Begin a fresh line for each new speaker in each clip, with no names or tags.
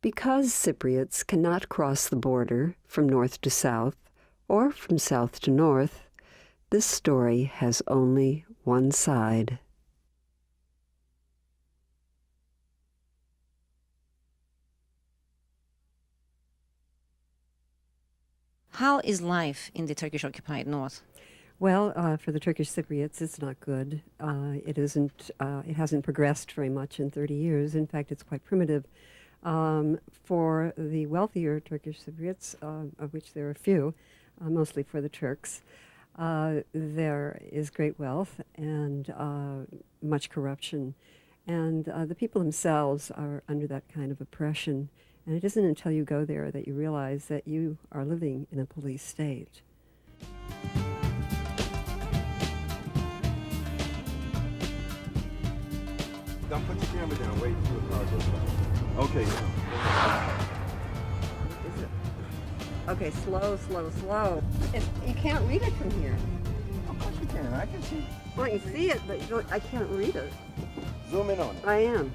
Because Cypriots cannot cross the border from north to south or from south to north, this story has only one side.
How is life in the Turkish-occupied north?
Well, for the Turkish Cypriots, it's not good. It hasn't progressed very much in 30 years. In fact, it's quite primitive. For the wealthier Turkish Cypriots, of which there are a few, mostly for the Turks, there is great wealth and much corruption. And the people themselves are under that kind of oppression. And it isn't until you go there that you realize that you are living in a police state.
Don't put your camera down. Wait until the car goes by. Okay.
Is it? Okay, slow, slow, slow. You can't read it from here.
Of course you can. I can see.
Well, I can see it, but I can't read it.
Zoom in on it.
I am.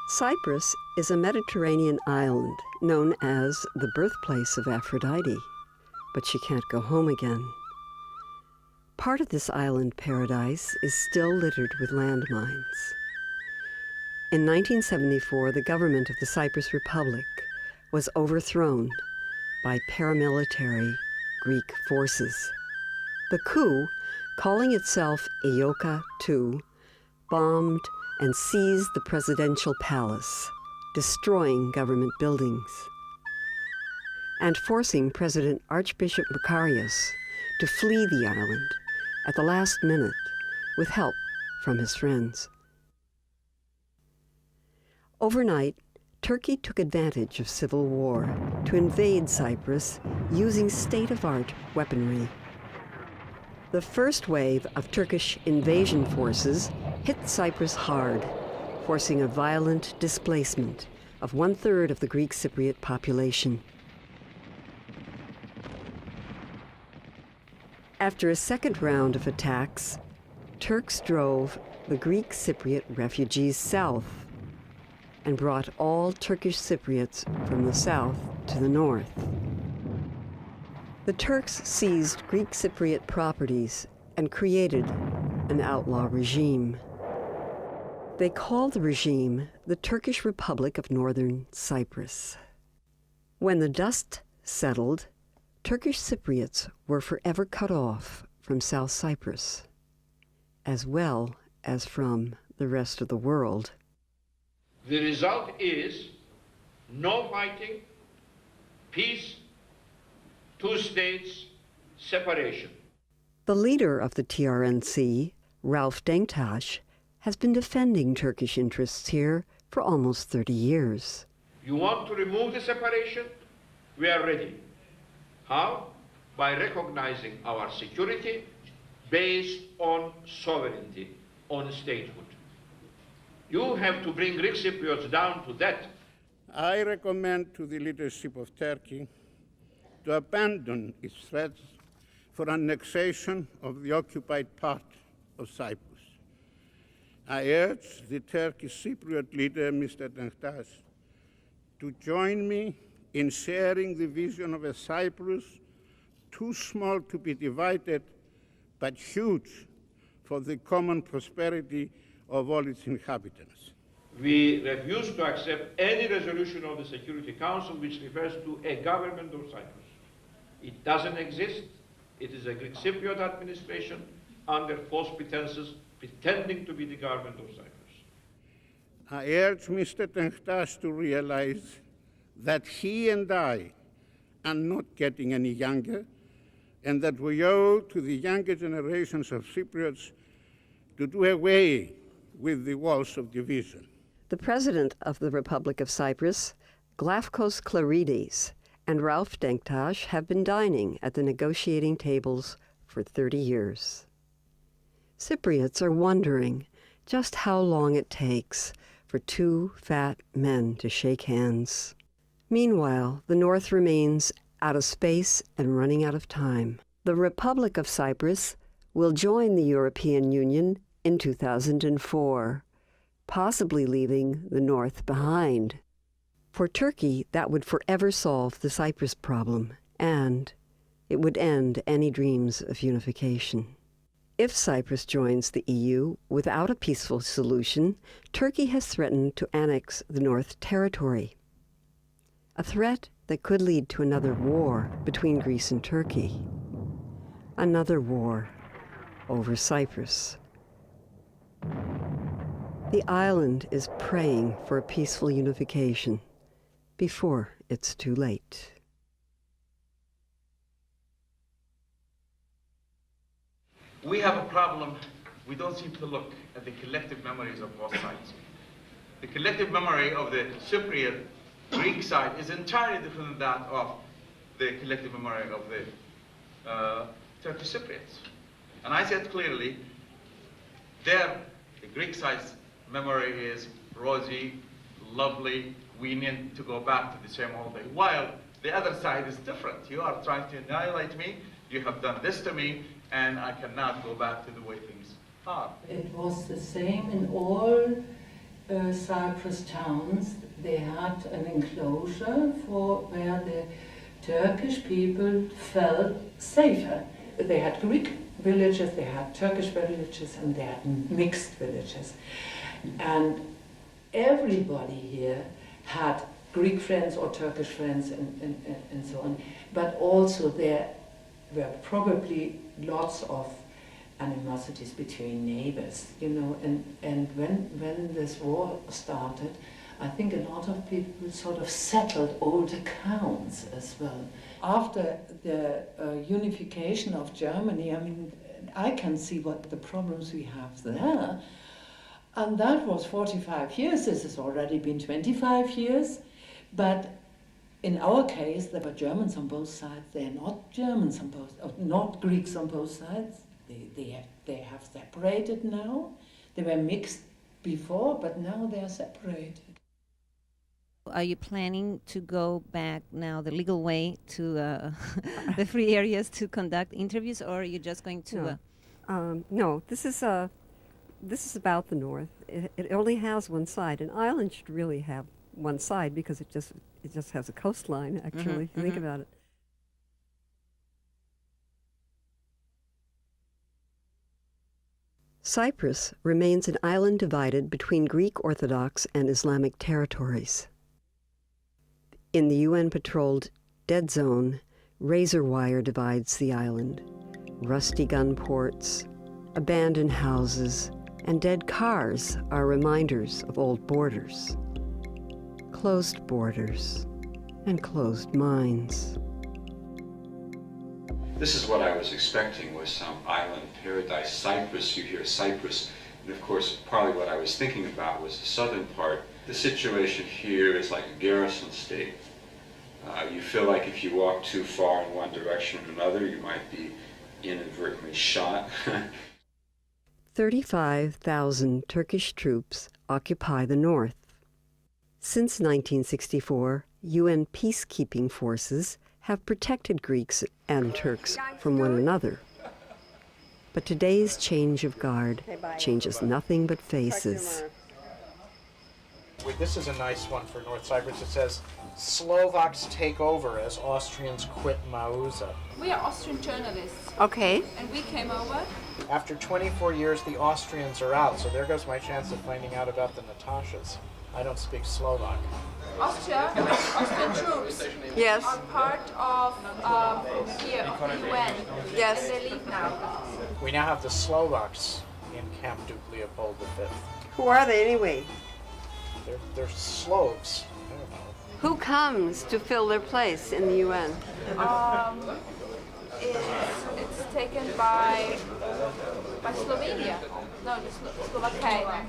Cyprus is a Mediterranean island known as the birthplace of Aphrodite, but she can't go home again. Part of this island paradise is still littered with landmines. In 1974, the government of the Cyprus Republic was overthrown by paramilitary Greek forces. The coup, calling itself Ioka II, bombed and seized the presidential palace, destroying government buildings, and forcing President Archbishop Macarius to flee the island at the last minute with help from his friends. Overnight, Turkey took advantage of civil war to invade Cyprus using state-of-the-art weaponry. The first wave of Turkish invasion forces hit Cyprus hard, forcing a violent displacement of 1/3 of the Greek Cypriot population. After a second round of attacks, Turks drove the Greek Cypriot refugees south and brought all Turkish Cypriots from the south to the north. The Turks seized Greek Cypriot properties and created an outlaw regime. They called the regime the Turkish Republic of Northern Cyprus. When the dust settled, Turkish Cypriots were forever cut off from South Cyprus, as well as from the rest of the world.
The result is no fighting, peace, two states, separation.
The leader of the TRNC, Rauf Denktaş, has been defending Turkish interests here for almost 30 years.
You want to remove the separation? We are ready. How? By recognizing our security based on sovereignty, on statehood. You have to bring Greek Cypriots down to that.
I recommend to the leadership of Turkey to abandon its threats for annexation of the occupied part of Cyprus. I urge the Turkish Cypriot leader, Mr. Denktaş, to join me in sharing the vision of a Cyprus too small to be divided, but huge for the common prosperity of all its inhabitants.
We refuse to accept any resolution of the Security Council which refers to a government of Cyprus. It doesn't exist. It is a Greek Cypriot administration under false pretenses, pretending to be the government of Cyprus.
I urge Mr. Tenktas to realize that he and I are not getting any younger, and that we owe to the younger generations of Cypriots to do away with the walls of division.
The president of the Republic of Cyprus, Glafkos Clarides, and Ralph Denktash have been dining at the negotiating tables for 30 years. Cypriots are wondering just how long it takes for two fat men to shake hands. Meanwhile, the North remains out of space and running out of time. The Republic of Cyprus will join the European Union in 2004, possibly leaving the North behind. For Turkey, that would forever solve the Cyprus problem, and it would end any dreams of unification. If Cyprus joins the EU without a peaceful solution, Turkey has threatened to annex the North Territory, a threat that could lead to another war between Greece and Turkey, another war over Cyprus. The island is praying for a peaceful unification before it's too late.
We have a problem. We don't seem to look at the collective memories of both sides. The collective memory of the Cypriot Greek side is entirely different than that of the collective memory of the Turkish Cypriots. And I said clearly, the Greek side's memory is rosy, lovely, we need to go back to the same old day. While the other side is different. You are trying to annihilate me, you have done this to me, and I cannot go back to the way things are.
It was the same in all Cyprus towns. They had an enclosure for where the Turkish people felt safer. They had Greek villages, they had Turkish villages, and they had mixed villages. And everybody here had Greek friends or Turkish friends and so on. But also there were probably lots of animosities between neighbors, you know, and when this war started, I think a lot of people sort of settled old accounts as well. After the unification of Germany, I mean, I can see what the problems we have there, and that was 45 years, this has already been 25 years, but in our case, there were Germans on both sides. They're not Germans on both, not Greeks on both sides. They have separated now. They were mixed before, but now they are separated.
Are you planning to go back now the legal way to the free areas to conduct interviews, or are you just going to?
No, this is about the North. It only has one side. An island should really have one side because it just has a coastline, actually, if you think about it. Cyprus remains an island divided between Greek Orthodox and Islamic territories. In the UN-patrolled dead zone, razor wire divides the island. Rusty gun ports, abandoned houses, and dead cars are reminders of old borders. Closed borders and closed minds.
This is what I was expecting, was some island paradise. Cyprus, you hear Cyprus, and of course partly what I was thinking about was the southern part. The situation here is like a garrison state. You feel like if you walk too far in one direction or another, you might be inadvertently shot.
35,000 Turkish troops occupy the north. Since 1964, UN peacekeeping forces have protected Greeks and Turks from one another. But today's change of guard changes nothing but faces.
This is a nice one for North Cyprus. It says, Slovaks take over as Austrians quit Mauza.
We are Austrian journalists.
Okay.
And we came over.
After 24 years, the Austrians are out, so there goes my chance of finding out about the Natashas. I don't speak Slovak.
Austrian troops
Yes.
are part of here, UN.
Yes.
And they leave now.
We now have the Slovaks in Camp Duke Leopold V.
Who are they anyway?
They're Slovs. I don't know.
Who comes to fill their place in the UN?
It's taken by Slovenia. No, Slovakia.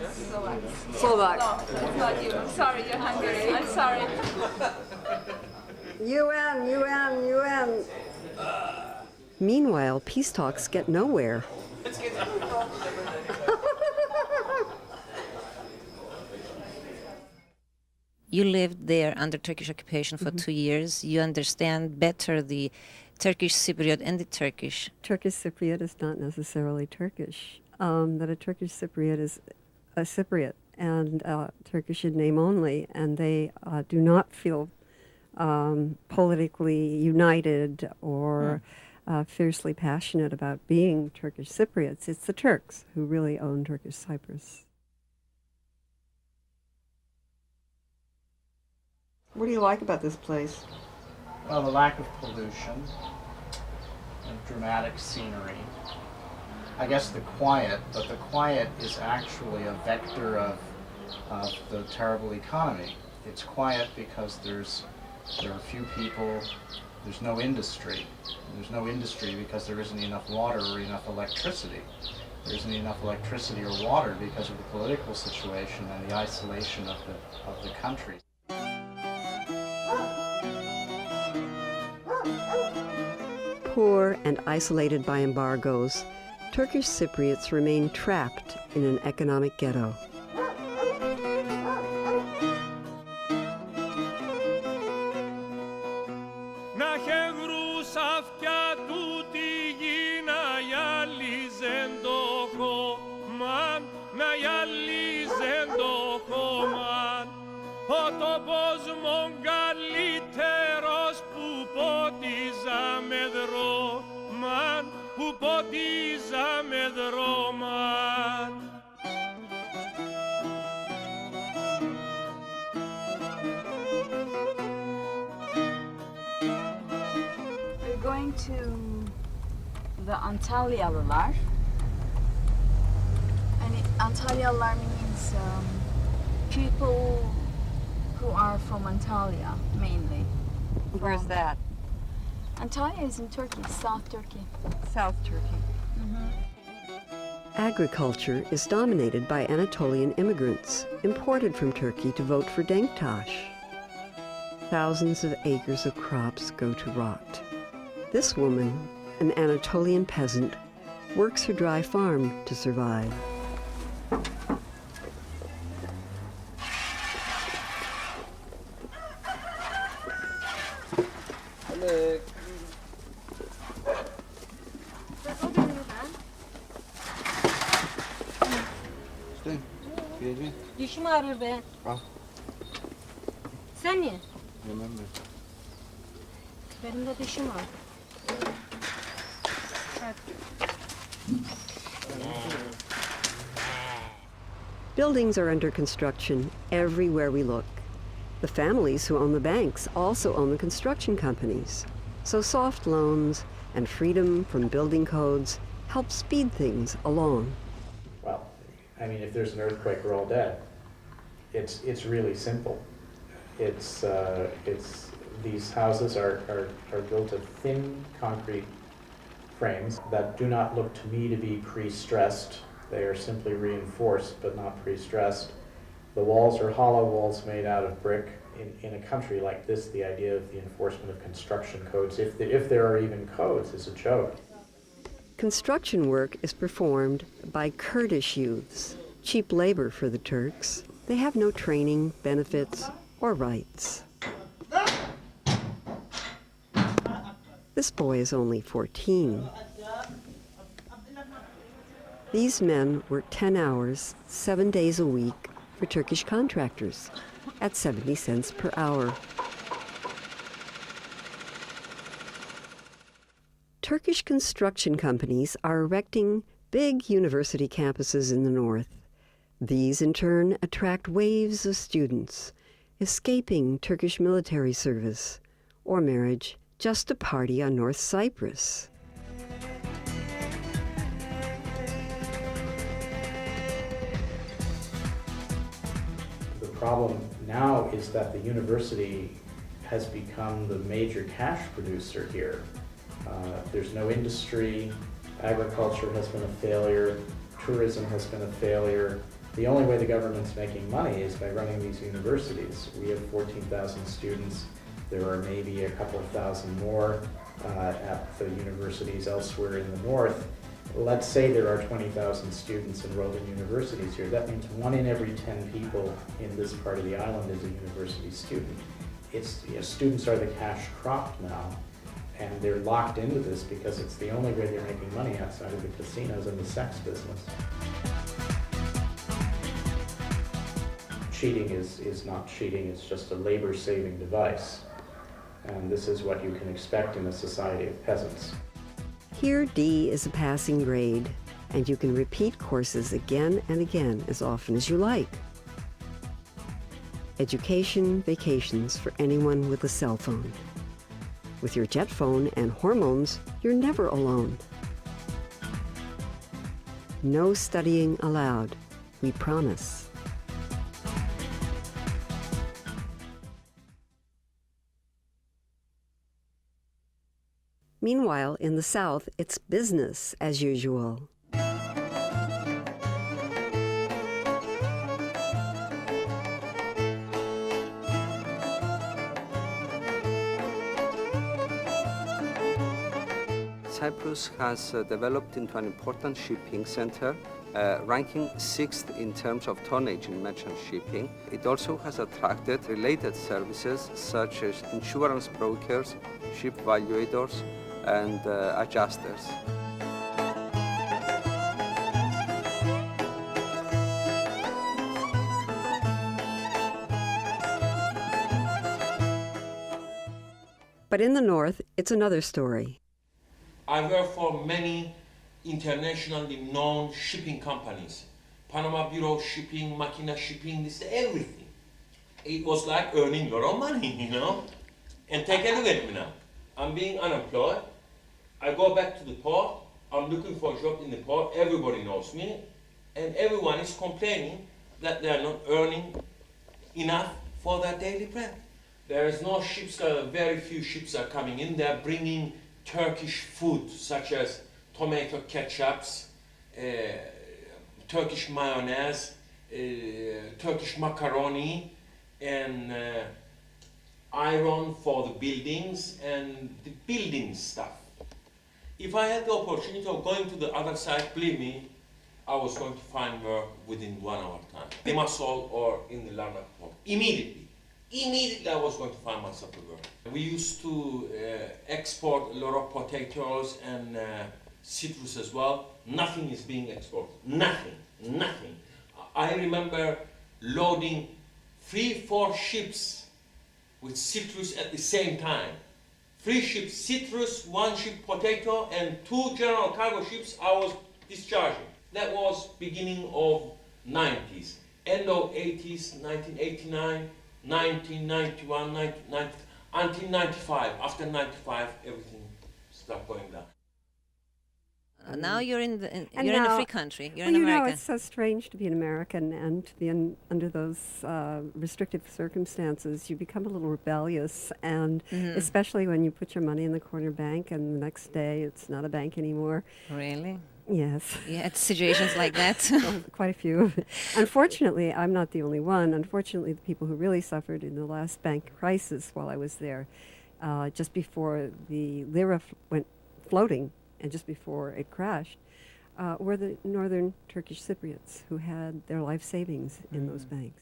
Slovak.
No, it's not you. I'm sorry, you're Hungary. I'm sorry.
UN. Meanwhile, peace talks get nowhere.
You lived there under Turkish occupation for 2 years. You understand better the Turkish Cypriot and the Turkish.
Turkish Cypriot is not necessarily Turkish. That a Turkish Cypriot is a Cypriot and Turkish in name only, and they do not feel politically united or fiercely passionate about being Turkish Cypriots. It's the Turks who really own Turkish Cyprus. What do you like about this place?
Well, the lack of pollution and dramatic scenery. I guess the quiet, but the quiet is actually a vector of the terrible economy. It's quiet because there are few people, there's no industry. There's no industry because there isn't enough water or enough electricity. There isn't enough electricity or water because of the political situation and the isolation of the country.
Poor and isolated by embargoes, Turkish Cypriots remain trapped in an economic ghetto.
We're going to the Antalyalılar. And Antalyalılar means people who are from Antalya, mainly.
Where's that?
Antalya is in Turkey, South Turkey.
South Turkey. Agriculture is dominated by Anatolian immigrants imported from Turkey to vote for Denktaş. Thousands of acres of crops go to rot. This woman, an Anatolian peasant, works her dry farm to survive.
Dişim ağrıyor be.
Al.
Sen niye?
Yemem mi?
Benim de dişim ağrıyor.
Buildings are under construction everywhere we look. The families who own the banks also own the construction companies. So soft loans and freedom from building codes help speed things along.
Well, I mean, if there's an earthquake, we're all dead. It's really simple. It's these houses are built of thin concrete frames that do not look to me to be pre-stressed. They are simply reinforced but not pre-stressed. The walls are hollow walls made out of brick. In a country like this, the idea of the enforcement of construction codes, if there are even codes, is a joke.
Construction work is performed by Kurdish youths, cheap labor for the Turks. They have no training, benefits, or rights. This boy is only 14. These men work 10 hours, 7 days a week, for Turkish contractors at 70 cents per hour. Turkish construction companies are erecting big university campuses in the north. These, in turn, attract waves of students escaping Turkish military service or marriage just to party on North Cyprus.
The problem now is that the university has become the major cash producer here. There's no industry, agriculture has been a failure, tourism has been a failure. The only way the government's making money is by running these universities. We have 14,000 students. There are maybe a couple of thousand more at the universities elsewhere in the north. Let's say there are 20,000 students enrolled in universities here. That means 1 in every 10 people in this part of the island is a university student. Students are the cash crop now, and they're locked into this because it's the only way they're making money outside of the casinos and the sex business. Cheating is not cheating, it's just a labor-saving device. And this is what you can expect in a society of peasants.
Here, D is a passing grade, and you can repeat courses again and again as often as you like. Education, vacations for anyone with a cell phone. With your jet phone and hormones, you're never alone. No studying allowed, we promise. Meanwhile, in the south, it's business as usual.
Cyprus has developed into an important shipping center, ranking 6th in terms of tonnage in merchant shipping. It also has attracted related services such as insurance brokers, ship valuators, and adjusters.
But in the north, it's another story.
I work for many internationally known shipping companies. Panama Bureau Shipping, Makina Shipping, this everything. It was like earning a lot of money, you know? And take a look at me now. I'm being unemployed. I go back to the port. I'm looking for a job in the port. Everybody knows me. And everyone is complaining that they are not earning enough for their daily bread. There is no ships, very few ships are coming in. They're bringing Turkish food, such as tomato ketchups, Turkish mayonnaise, Turkish macaroni, and iron for the buildings and the building stuff. If I had the opportunity of going to the other side, believe me, I was going to find work within 1 hour time. Limassol or in the Larnaca port. Immediately I was going to find myself a work. We used to export a lot of potatoes and citrus as well. Nothing is being exported. Nothing. I remember loading 3-4 ships with citrus at the same time. 3 ships citrus, 1 ship potato, and 2 general cargo ships I was discharging. That was beginning of 90s. End of 80s, 1989, 1991, 1990, until 95. After 95, everything stopped going down.
Now you're in a free country. You're in
You
America.
know, it's so strange to be an American and to be under those restrictive circumstances. You become a little rebellious, and especially when you put your money in the corner bank and the next day it's not a bank anymore.
Really?
Yes.
You had situations like that?
Quite a few. Unfortunately, I'm not the only one. Unfortunately, the people who really suffered in the last bank crisis while I was there, just before the lira went floating and just before it crashed, were the northern Turkish Cypriots who had their life savings in those banks.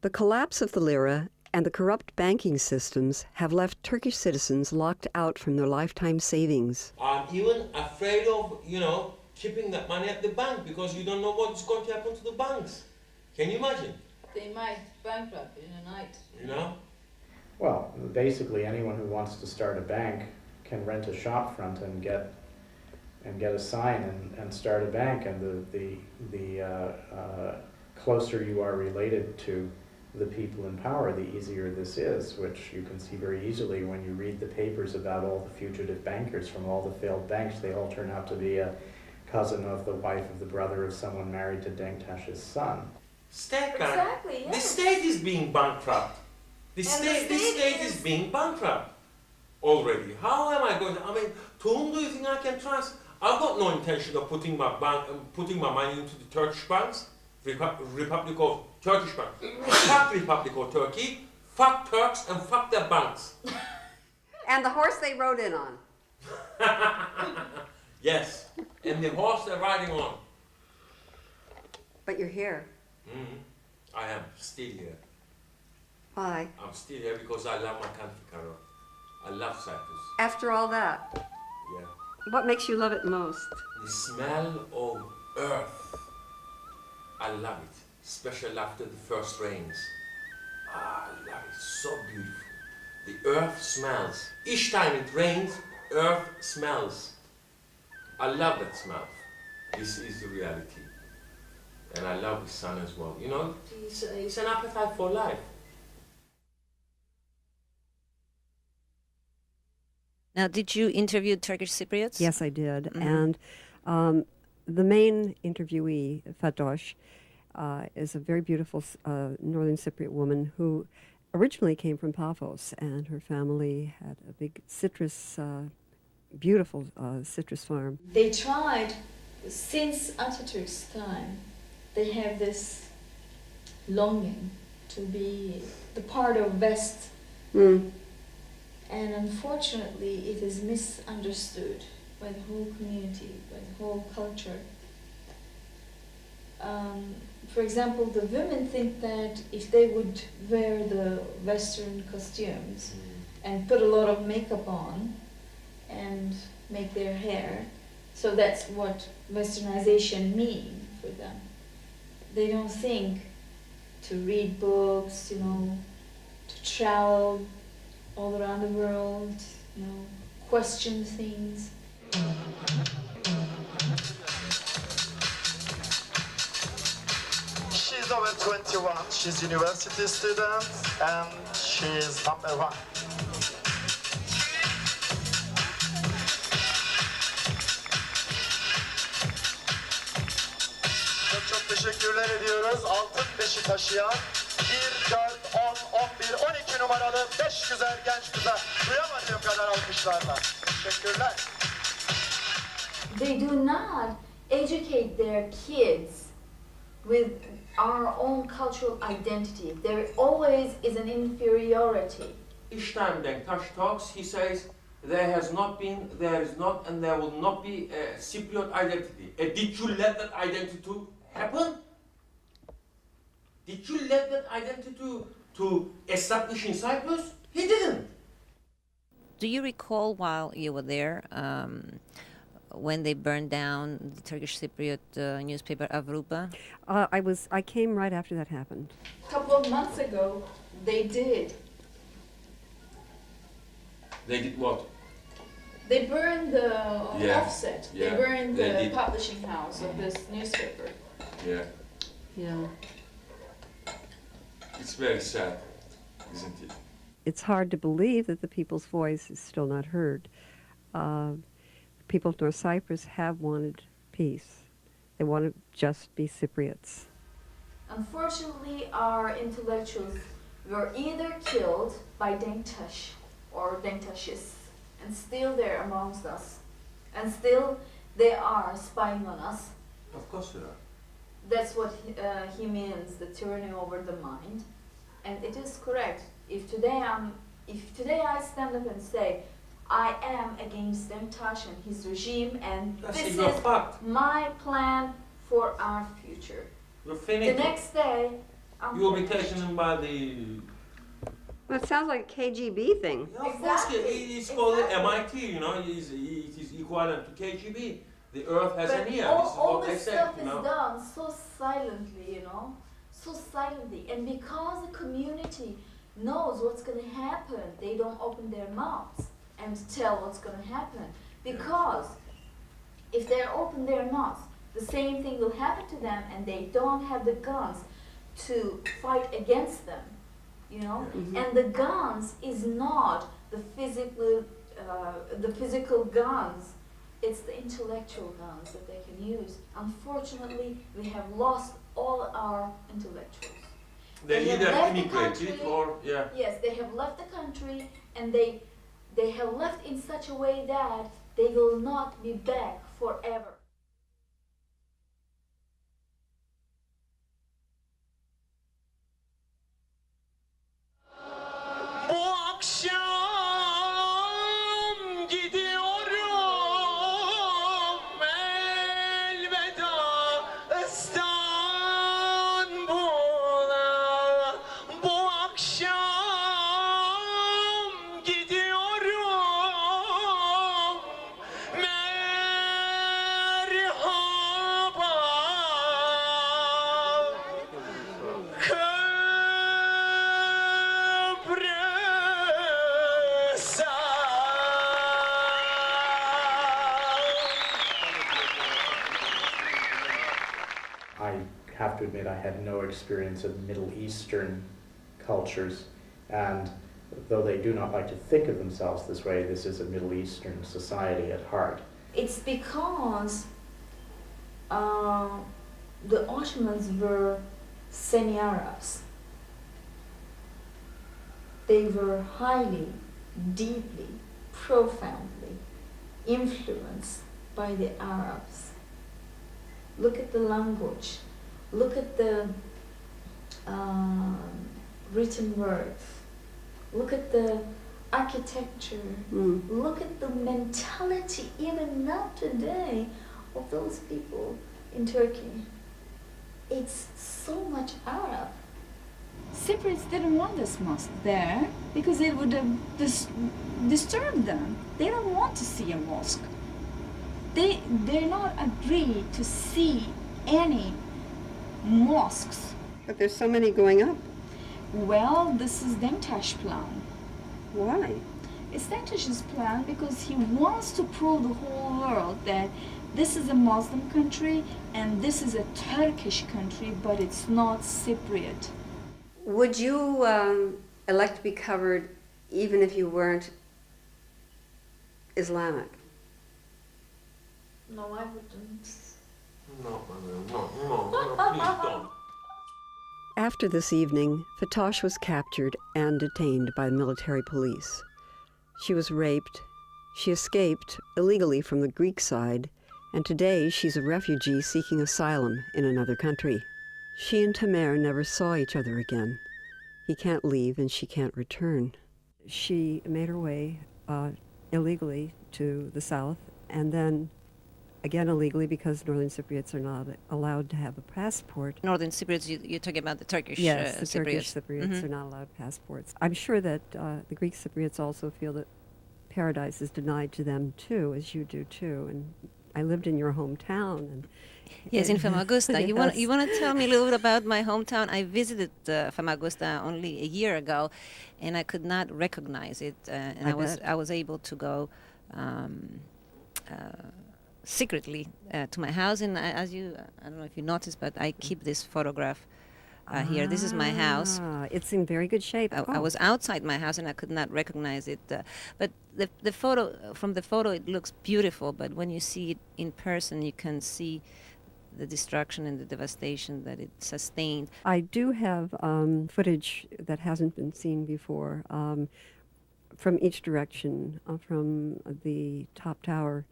The collapse of the lira and the corrupt banking systems have left Turkish citizens locked out from their lifetime savings.
I'm even afraid of, keeping that money at the bank because you don't know what's going to happen to the banks. Can you imagine?
They might bankrupt in a night.
You know?
Well, basically anyone who wants to start a bank can rent a shop front and get a sign and start a bank, and the closer you are related to the people in power, the easier this is, which you can see very easily when you read the papers about all the fugitive bankers from all the failed banks. They all turn out to be a cousin of the wife of the brother of someone married to Denktaş's son.
State bank.
Exactly,
The
yes.
state is being bankrupt. The state is being bankrupt already. How am I going to, to whom do you think I can trust? I've got no intention of putting my money into the Turkish banks. Republic of Turkish banks. Fuck Republic of Turkey, fuck Turks, and fuck their banks.
And the horse they rode in on.
Yes, and the horse they're riding on.
But you're here.
I am still here.
Why?
I'm still here because I love my country, Carol. I love Cyprus.
After all that,
Yeah.
what makes you love it most?
The smell of earth. I love it, especially after the first rains. I love it, so beautiful. The earth smells. Each time it rains, earth smells. I love that smell. This is the reality. And I love the sun as well. You know, it's an appetite for life.
Now, did you interview Turkish Cypriots?
Yes, I did. And the main interviewee, Fatosh, is a very beautiful Northern Cypriot woman who originally came from Paphos, and her family had a big beautiful citrus farm.
They tried, since Atatürk's time, they have this longing to be the part of West. And unfortunately, it is misunderstood by the whole community, by the whole culture. For example, the women think that if they would wear the Western costumes and put a lot of makeup on and make their hair, so that's what Westernization means for them. They don't think to read books, to travel all around the world, question things.
She's over 21, she's university student, and she's number 1. Çok teşekkürler ediyoruz. Altın beşi taşıyan 1, 4, 10, 11, 12 numaralı 5 güzel genç kıza duyamadığım kadar alkışlarla. Teşekkürler.
They do not educate their kids with our own cultural identity. There always is an inferiority.
Each time Denktaş talks, he says, there has not been, there is not, and there will not be a Cypriot identity. Did you let that identity happen? Did you let that identity to establish in Cyprus? He didn't.
Do you recall while you were there when they burned down the Turkish Cypriot newspaper Avrupa?
I came right after that happened.
A couple of months ago, they did.
They did what?
They burned the offset.
Yeah,
They burned
they
the
did.
publishing house of this newspaper.
Yeah.
Yeah.
It's very sad, isn't it?
It's hard to believe that the people's voice is still not heard. People of North Cyprus have wanted peace. They want to just be Cypriots.
Unfortunately, our intellectuals were either killed by Denktaş or Denktaşists, and still they're amongst us. And still they are spying on us.
Of course they are.
That's what he means, the tyranny over the mind. And it is correct. If today I stand up and say, I am against Denktaş and his regime, and this is my plan for our future.
You're finished.
The next day,
You'll be taken by the...
Well, it sounds like a KGB thing.
Yeah, of course, it's called MIT, it is equivalent to KGB. The earth has
But
an ear.
all,
This is
all
what they
this
said,
stuff
you
is
know.
done so silently, you know, so silently. And because the community knows what's going to happen, they don't open their mouths and tell what's going to happen. Because if they open their mouths, the same thing will happen to them, and they don't have the guns to fight against them, you know. And the guns is not the physical guns. It's the intellectual guns that they can use. Unfortunately, we have lost all our intellectuals.
They
have
either
left the
immigrated
country.
or, yeah.
Yes, they have left the country, and they have left in such a way that they will not be back forever.
Bu akşam gidiyorum elveda İstanbul'a. Bu akşam gidiyorum merhaba.
I have to admit I had no experience of Middle Eastern cultures, and though they do not like to think of themselves this way, this is a Middle Eastern society at heart.
It's because the Ottomans were semi-Arabs. They were highly, deeply, profoundly influenced by the Arabs. Look at the language, look at the written words, look at the architecture, look at the mentality even now today of those people in Turkey. It's so much Arab.
Cypriots didn't want this mosque there because it would have disturbed them. They don't want to see a mosque. They're not agreed to see any mosques.
But there's so many going up.
Well, this is Demirtaş's plan.
Why?
It's Demirtaş's plan because he wants to prove the whole world that this is a Muslim country and this is a Turkish country, but it's not Cypriot.
Would you elect to be covered even if you weren't Islamic?
No, I wouldn't.
No, please don't.
After this evening, Fatosh was captured and detained by military police. She was raped. She escaped illegally from the Greek side, and today she's a refugee seeking asylum in another country. She and Tamer never saw each other again. He can't leave and she can't return. She made her way illegally to the south, and then again illegally because Northern Cypriots are not allowed to have a passport.
Northern Cypriots, you're talking about the Turkish
Yes, the
Cypriots.
Turkish Cypriots are not allowed passports. I'm sure that the Greek Cypriots also feel that paradise is denied to them too, as you do too. And I lived in your hometown. And
Yes, in Famagusta. You
Yes.
want to tell me a little bit about my hometown? I visited Famagusta only a year ago, and I could not recognize it. And I was able to go secretly to my house. And I don't know if you noticed, but I keep this photograph here. This is my house.
It's in very good shape.
I was outside my house and I could not recognize it. But the photo, from the photo, it looks beautiful. But when you see it in person, you can see the destruction and the devastation that it sustained.
I do have footage that hasn't been seen before from each direction, from the top tower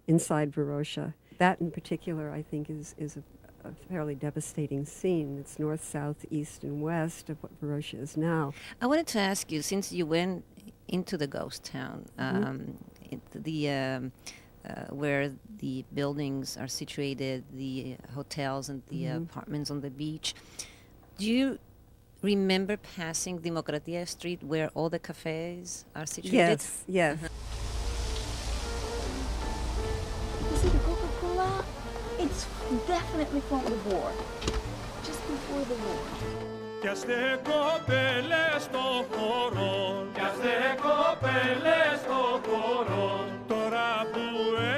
inside Varosha. That in particular, I think, is a fairly devastating scene. It's north, south, east, and west of what Varosha is now.
I wanted to ask you, since you went into the ghost town, where the buildings are situated, the hotels and the apartments on the beach, do you remember passing Demokratia Street where all the cafes are situated?
Yes, yes.
Is it a Coca-Cola? definitely from the war, just before the war.
Κι άστε κοπέλες στο χώρο, κι άστε κοπέλες στο χώρο, τώρα που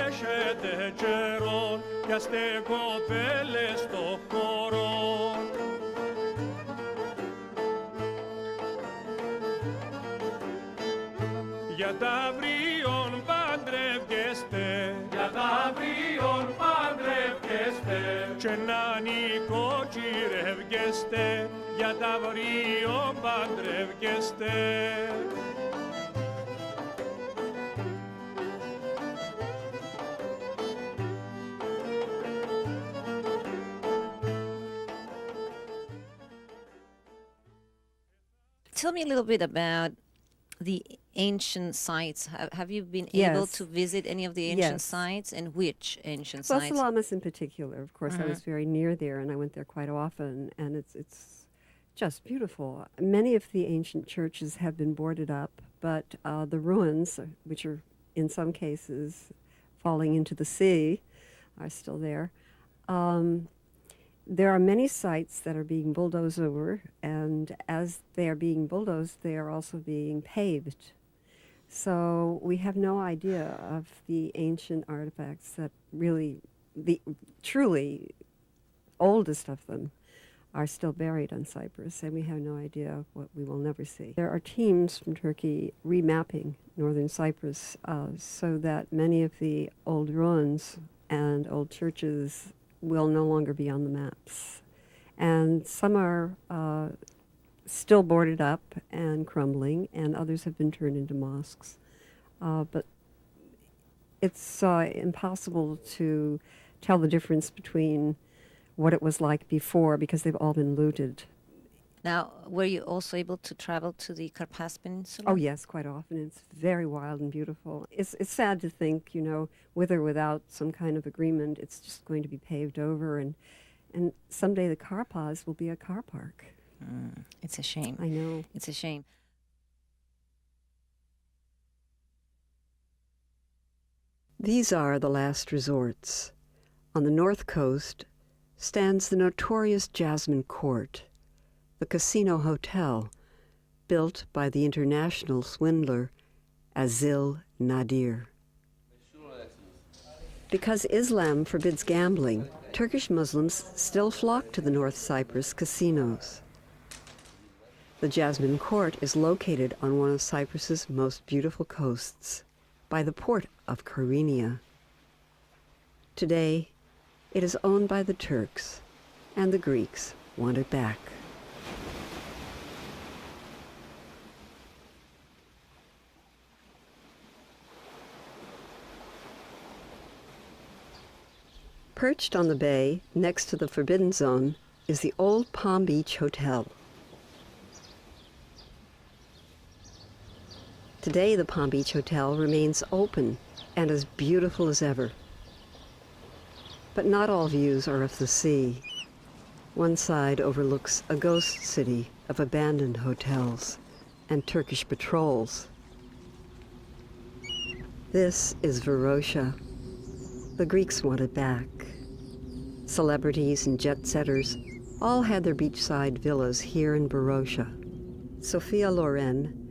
έχετε καιρό, κι άστε κοπέλες στο χώρο. Για τα αύριον παντρεύγεστε, για τα αύριον παντρεύγεστε, και να νοικοκυρεύγεστε, για τα αύριον παντρεύγεστε.
Tell me a little bit about the ancient sites. Have you been able
Yes.
to visit any of the ancient
Yes.
sites, and which ancient
Well,
sites?
Salamis in particular, of course, I was very near there, and I went there quite often, and it's just beautiful. Many of the ancient churches have been boarded up, but the ruins, which are in some cases falling into the sea, are still there. There are many sites that are being bulldozed over, and as they are being bulldozed, they are also being paved. So we have no idea of the ancient artifacts that really, the truly oldest of them, are still buried on Cyprus, and we have no idea what we will never see. There are teams from Turkey remapping northern Cyprus so that many of the old ruins and old churches will no longer be on the maps. And some are still boarded up and crumbling, and others have been turned into mosques. But it's impossible to tell the difference between what it was like before because they've all been looted.
Now, were you also able to travel to the Karpas Peninsula?
Oh yes, quite often. It's very wild and beautiful. It's sad to think, with or without some kind of agreement, it's just going to be paved over, and someday the Karpas will be a car park.
It's a shame.
I know.
It's a shame.
These are the last resorts. On the north coast stands the notorious Jasmine Court, the casino hotel built by the international swindler Azil Nadir. Because Islam forbids gambling, Turkish Muslims still flock to the North Cyprus casinos. The Jasmine Court is located on one of Cyprus's most beautiful coasts, by the port of Kyrenia. Today, it is owned by the Turks, and the Greeks want it back. Perched on the bay, next to the Forbidden Zone, is the old Palm Beach Hotel. Today, the Palm Beach Hotel remains open and as beautiful as ever. But not all views are of the sea. One side overlooks a ghost city of abandoned hotels and Turkish patrols. This is Varosha. The Greeks want it back. Celebrities and jet-setters all had their beachside villas here in Varosha. Sophia Loren,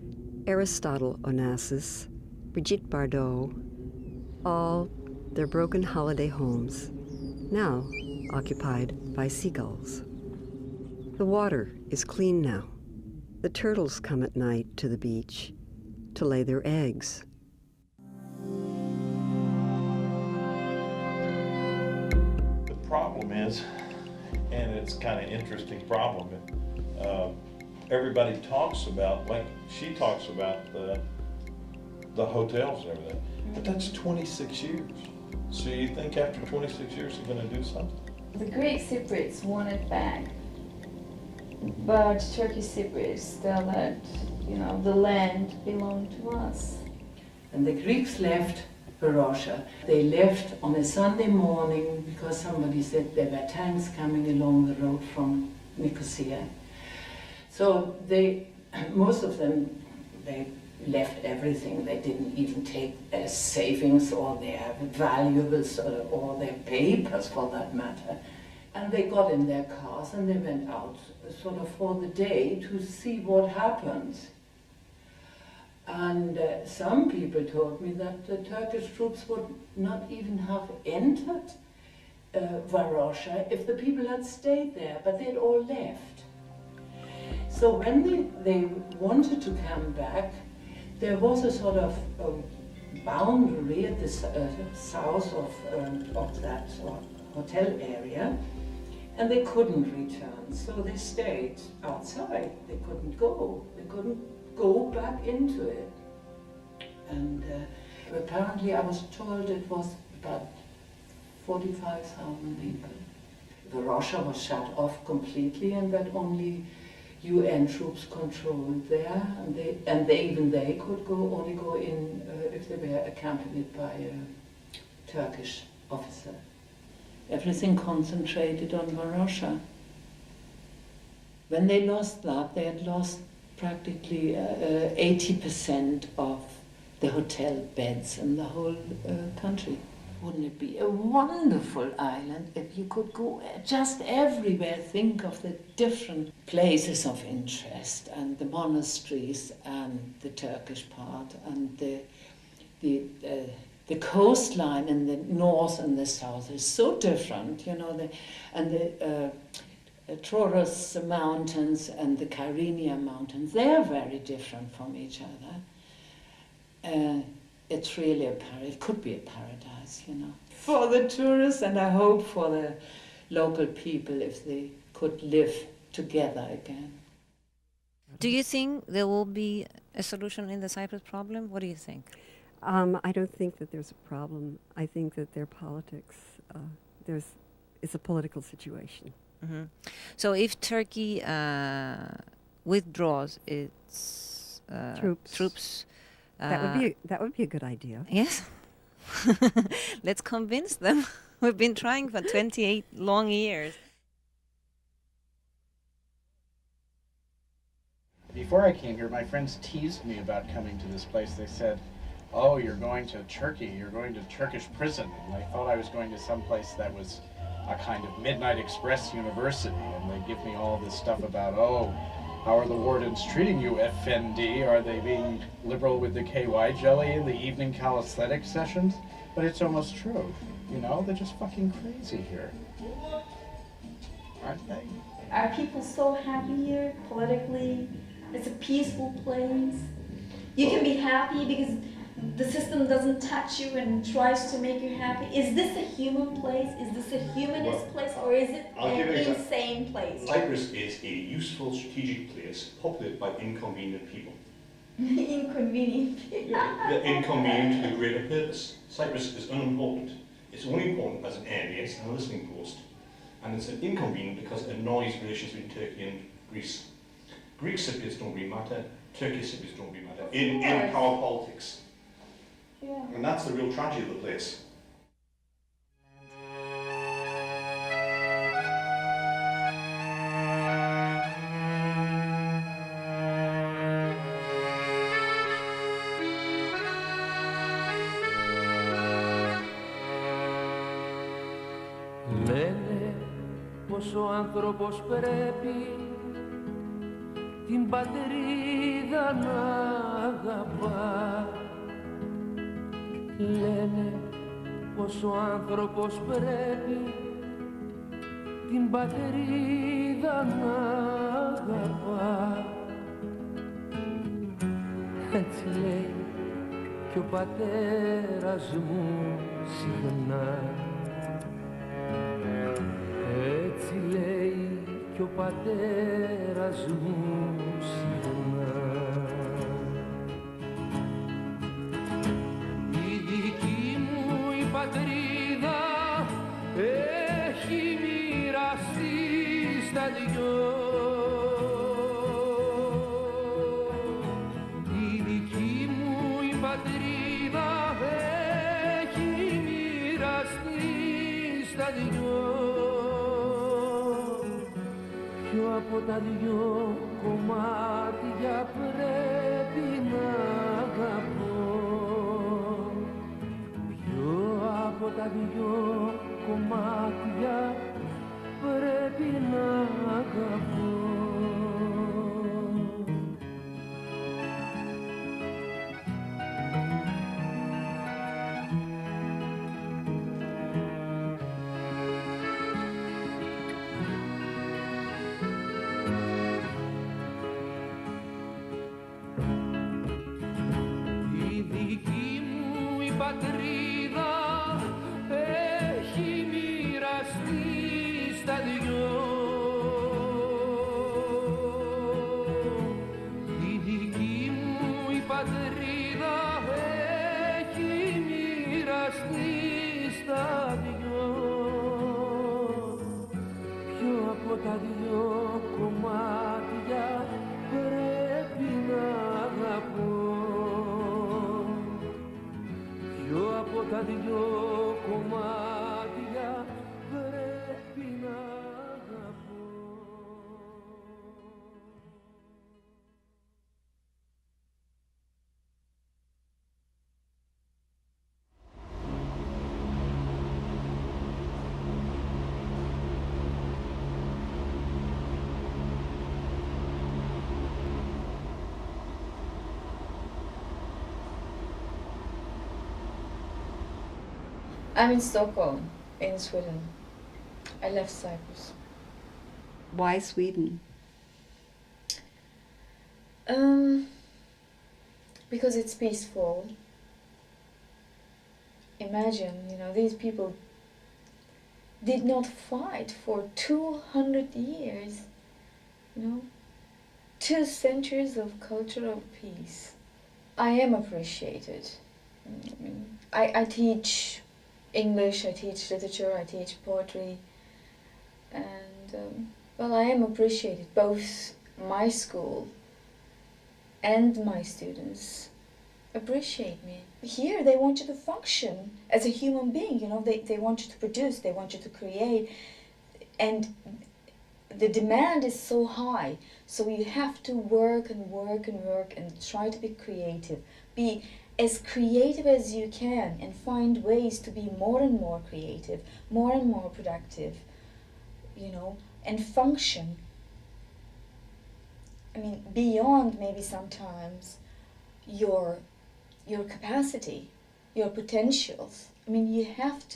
Aristotle Onassis, Brigitte Bardot, all their broken holiday homes, now occupied by seagulls. The water is clean now. The turtles come at night to the beach to lay their eggs.
The problem is, and it's kind of interesting problem, everybody talks about, like she talks about the hotels and everything, but that's 26 years. So you think after 26 years they're going to do something?
The Greek Cypriots want it back, but Turkish Cypriots still let, the land belong to us.
And the Greeks left Varosha. They left on a Sunday morning because somebody said there were tanks coming along the road from Nicosia. So most of them, they left everything. They didn't even take their savings or their valuables or their papers for that matter. And they got in their cars and they went out sort of for the day to see what happened. And some people told me that the Turkish troops would not even have entered Varosha if the people had stayed there, but they'd all left. So when they wanted to come back, there was a sort of boundary at the south of that hotel area, and they couldn't return, so they stayed outside. They couldn't go. They couldn't go back into it. And apparently I was told it was about 45,000 people. Varosha was shut off completely, and that only UN troops controlled there, and they could only go in if they were accompanied by a Turkish officer. Everything concentrated on Varosha. When they lost that, they had lost practically 80% of the hotel beds in the whole country. Wouldn't it be a wonderful island if you could go just everywhere, think of the different places of interest and the monasteries and the Turkish part and the coastline in the north and the south is so different, you know, the Taurus Mountains and the Kyrenia Mountains, they are very different from each other. It's really it could be a paradise, you know, for the tourists, and I hope for the local people if they could live together again.
Do you think there will be a solution in the Cyprus problem? What do you think?
I don't think that there's a problem. I think that their politics, it's a political situation.
Mm-hmm. So if Turkey withdraws its troops,
that would be a good idea.
Yes. Let's convince them. We've been trying for 28 long years.
Before I came here, my friends teased me about coming to this place. They said, "Oh, you're going to Turkey, you're going to Turkish prison." And they thought I was going to some place that was a kind of Midnight Express university. And they give me all this stuff about, oh, how are the wardens treating you, Effendi? Are they being liberal with the KY jelly in the evening calisthenics sessions? But it's almost true. You know, they're just fucking crazy here. Aren't they?
Are people so happy here politically? It's a peaceful place. You can be happy because the system doesn't touch you and tries to make you happy. Is this a human place? Is this a humanist place, or is it an insane place?
Cyprus is a useful strategic place populated by inconvenient people.
Inconvenient people.
They're inconvenient to the greater purpose. Cyprus is unimportant. It's only important as an air base and a listening post. And it's inconvenient because it annoys relations between Turkey and Greece. Greek Cypriots don't really matter. Turkish Cypriots don't really matter in power politics.
Yeah.
And that's the real tragedy of the place.
Λένε πως ο άνθρωπος πρέπει την πατρίδα να αγαπά. Λένε πως ο άνθρωπος πρέπει την πατρίδα να αγαπά. Έτσι λέει κι ο πατέρας μου συχνά. Έτσι λέει κι ο πατέρας μου συχνά. Η δική μου η πατρίδα έχει μοιραστεί στα δυο. Η δική μου η πατρίδα έχει μοιραστεί στα δυο. Ποιο από τα δυο κομμάτια πρέπει να δυο κομμάτια πρέπει να αγαπώ.
I'm in Stockholm, in Sweden. I left Cyprus.
Why Sweden?
Because it's peaceful. Imagine, these people did not fight for 200 years, 2 centuries of cultural peace. I am appreciated. I teach English, I teach literature, I teach poetry, and I am appreciated. Both my school and my students appreciate me. Here they want you to function as a human being, they want you to produce, they want you to create, and the demand is so high, so you have to work and work and work and try to be creative. Be as creative as you can and find ways to be more and more creative, more and more productive, and function. Beyond maybe sometimes your capacity, your potentials. You have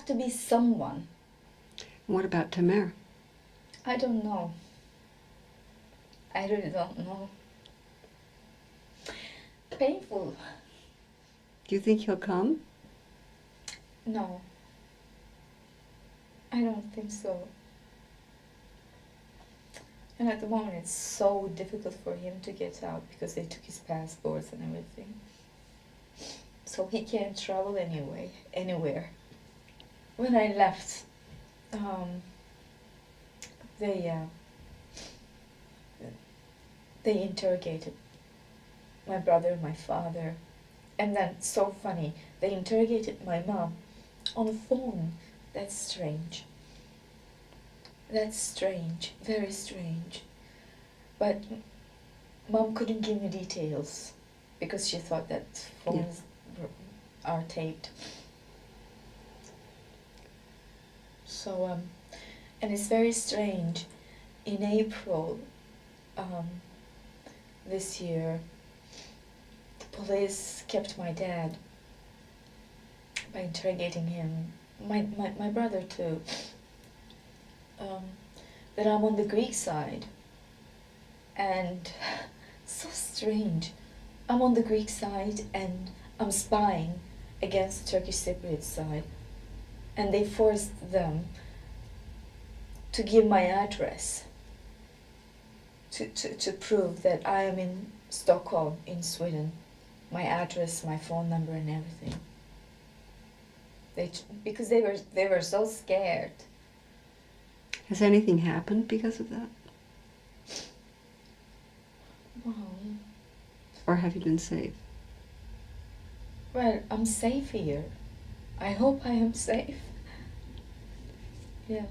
to be someone.
What about Tamer?
I don't know. I really don't know. Painful.
Do you think he'll come?
No. I don't think so. And at the moment it's so difficult for him to get out because they took his passports and everything. So he can't travel anywhere. When I left, they interrogated my brother, my father, and then, so funny, they interrogated my mom on the phone. That's strange. That's strange, very strange. But Mom couldn't give me details because she thought that phones are taped. So, and it's very strange. In April this year, the police kept my dad by interrogating him, my brother too, that I'm on the Greek side. And so strange. I'm on the Greek side and I'm spying against the Turkish Cypriot side. And they forced them to give my address to prove that I am in Stockholm, in Sweden. My address, my phone number and everything. Because they were so scared.
Has anything happened because of that?
Well,
or have you been safe?
Well, I'm safe here. I hope I am safe. Yeah.